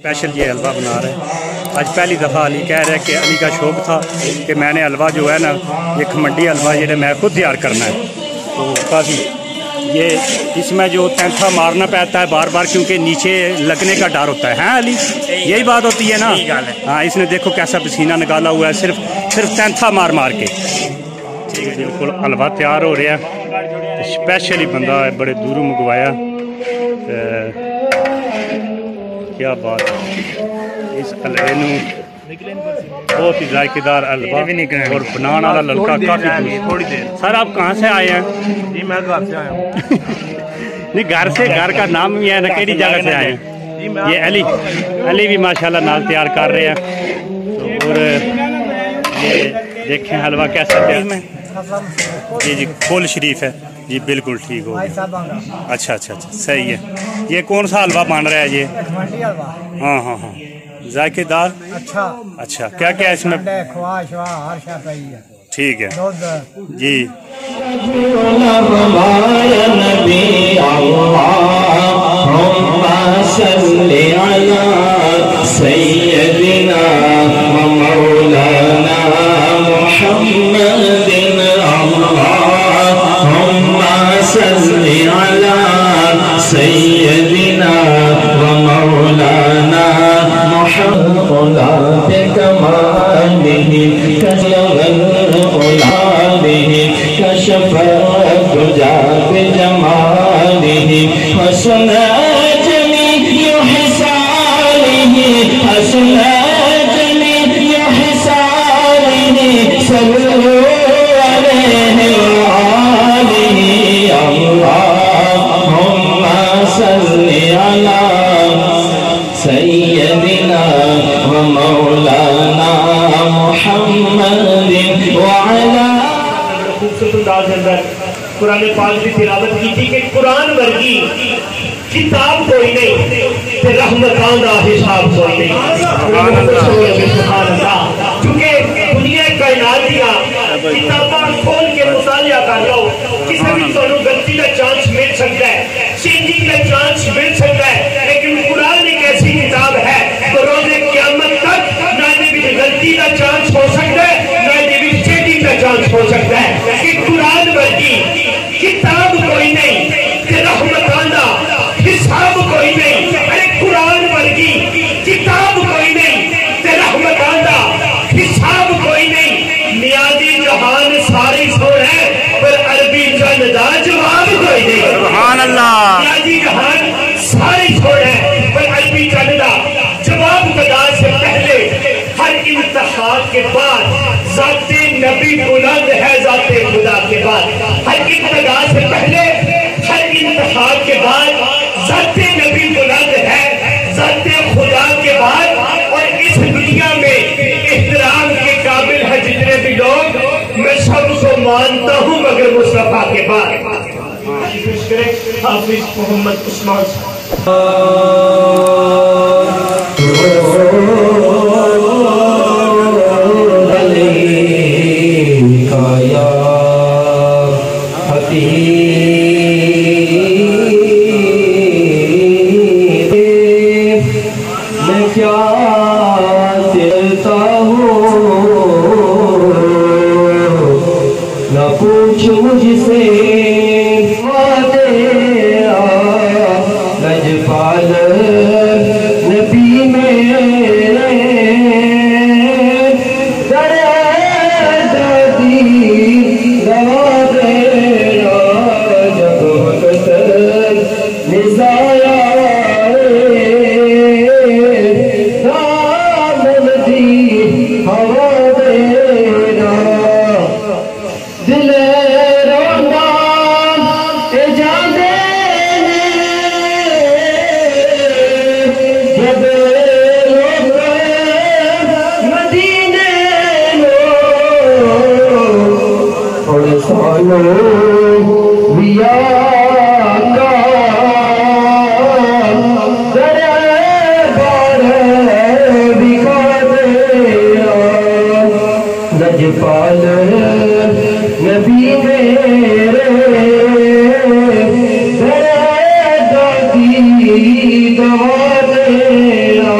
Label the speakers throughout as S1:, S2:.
S1: Special ये हलवा बना रहे हैं। आज पहली दफ़ा अली कह रहे हैं कि अली का शौक़ था कि मैंने हलवा जो है ना ये खमंडी हलवा ये मैं खुद तैयार करना है। तो काफ़ी ये इसमें जो तैंथा मारना पड़ता है बार बार क्योंकि नीचे लगने का डर होता है अली, यही बात होती है ना। हाँ, इसने देखो कैसा पसीना निकाला हुआ है सिर्फ तैंथा मार मार के। ठीक है, बिल्कुल हलवा तैयार हो रहा है। स्पेशली बंदा है, बड़े दूरों मंगवाया। क्या बात है, इस हलवे नूं बहुत ही जायकेदार हलवा और बनाने वाला लड़का काफी थोड़ी देर। सर आप कहाँ से आए हैं?
S2: जी मैं घर से आया हूँ।
S1: नहीं, घर का नाम भी है ना, कई जगह से आए हैं? ये अली भी माशाल्लाह नाल तैयार कर रहे हैं। और ये देखें हलवा कैसा तैयार है। जी फुल शरीफ है जी, बिल्कुल ठीक हो। अच्छा, सही है। ये कौन सा हलवा बन रहा है ये? हाँ, जायकेदार। अच्छा, क्या क्या इसमें? ठीक है जी।
S3: सैयदना व मौलाना मुहम्मद कमालिहि कसलन औलादिहि कशफ तुजा बिजमालिहि हसन जमी युहसालिहि हसन जमी युहसालिहि सल्लल्लाहु अलैहि व आलिहि अल्लाह सैयदना व मौलाना मुहम्मद व अला।
S4: खूबसूरत अंदाज के अंदर कुरान पाक की तिलावत की थी कि कुरान वर्गी किताब कोई नहीं ते रहमतां दा हिसाब कोई नहीं। क्योंकि दुनिया कायनात दियां किताबां खोल के मुतालिया कर लो, किसी भी तुहानू गलती का चांस मिल सकता है, चेंजिंग का चांस मिल सकता है, लेकिन कुरान एक ऐसी किताब है तो रोज़े क़यामत तक ना ये गलती का चांस हो सकता है ना ये चेंजिंग का चांस हो सकता है। कि कुरान वर्गी किताब कोई नहीं ते रहमतां दा हिसाब कोई नहीं। अरे कुरान वर्गी किताब कोई नहीं ते रहमतां दा हिसाब कोई नहीं। नियाजी जहान सारी छोड़ है पर अरबी चंद दा जवाब कोई नहीं। सुभान अल्लाह। नियाजी जहान सारी छोड़ है पर अरबी चंद दा जवाब खुदा से पहले हर इंतखा के बाद ज़ाते नबी बुलंद है, ज़ाते खुदा के बाद हर इंतखा से पहले हर इंतखा के बाद ज़ाते नबी बुलंद है, ज़ाते खुदा के बाद। और इस दुनिया में एहतराम के काबिल है जितने भी लोग, मैं सबको मानता हूँ मगर मुस्तफा के बाद। हाफिज मोहम्मद उस्मान
S3: मुझसे लजपाल नबी में दादी दवा देना जब निजाया दामदी हवा देना दिल लजपाल नबी मेरे दादी दवा देना।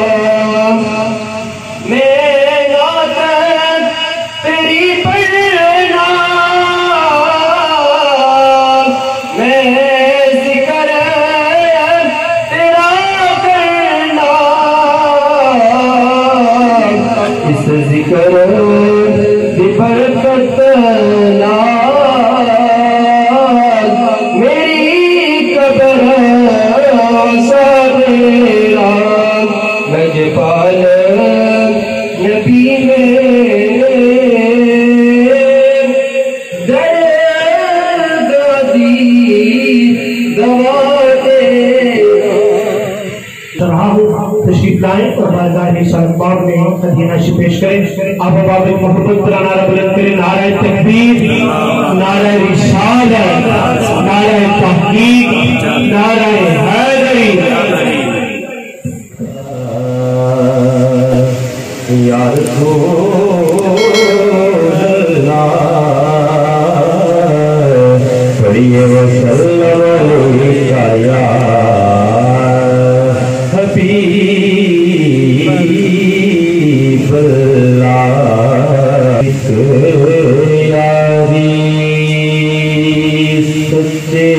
S4: تشریف لائیں اور بازار شرمباب میں مدینہ سے پیش کریں. آپ باب محبت پر نعرہ بلند کریں. نعرہ تکبیر، نعرہ رسالت، نعرہ تحقیق، نعرہ حیدری.
S3: یا رسول اللہ پڑھیے وسلم علیکہ یا حبیب اللہ. یاری سچے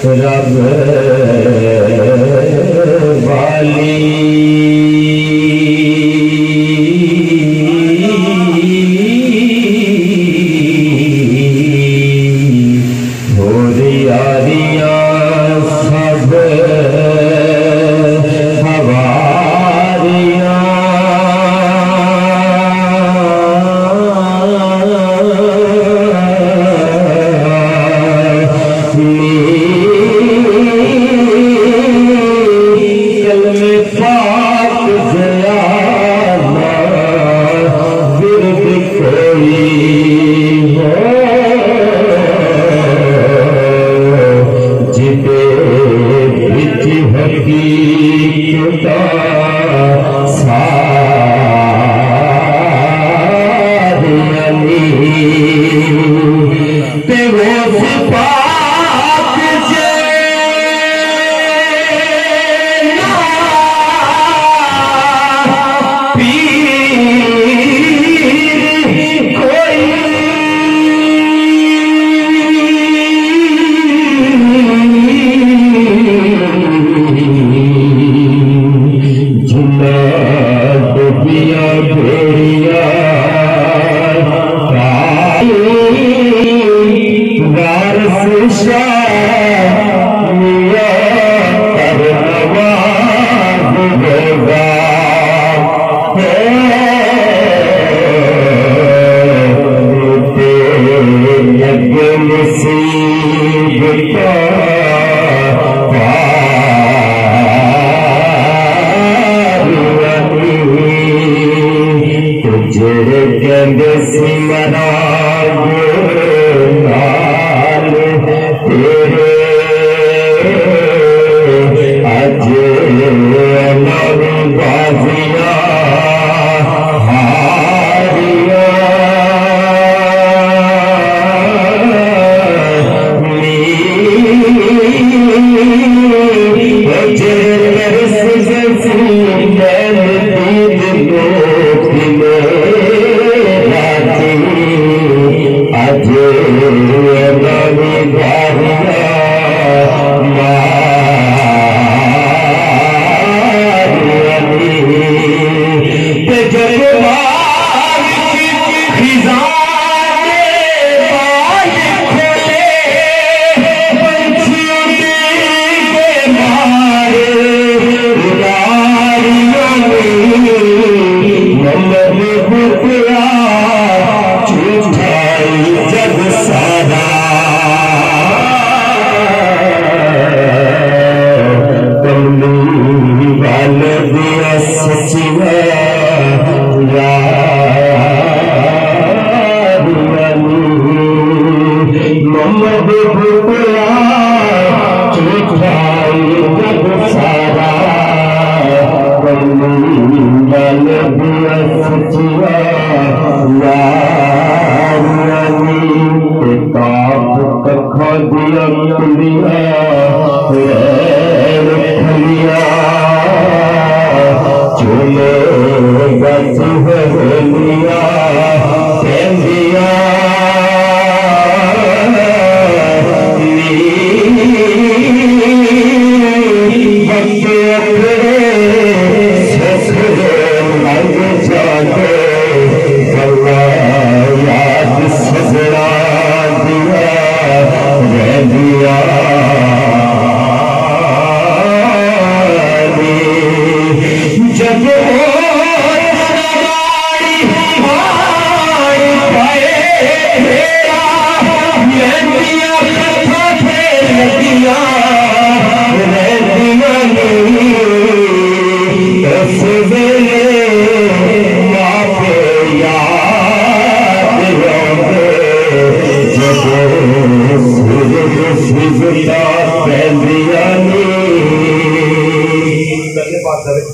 S3: رب والی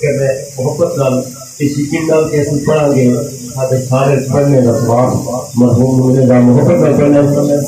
S3: کہ میں محبت نال اس یقین نال کہ ہم پڑھا گے سارے پڑھنے کا ثواب مرحوم ہونے کا محبت نال پڑھنا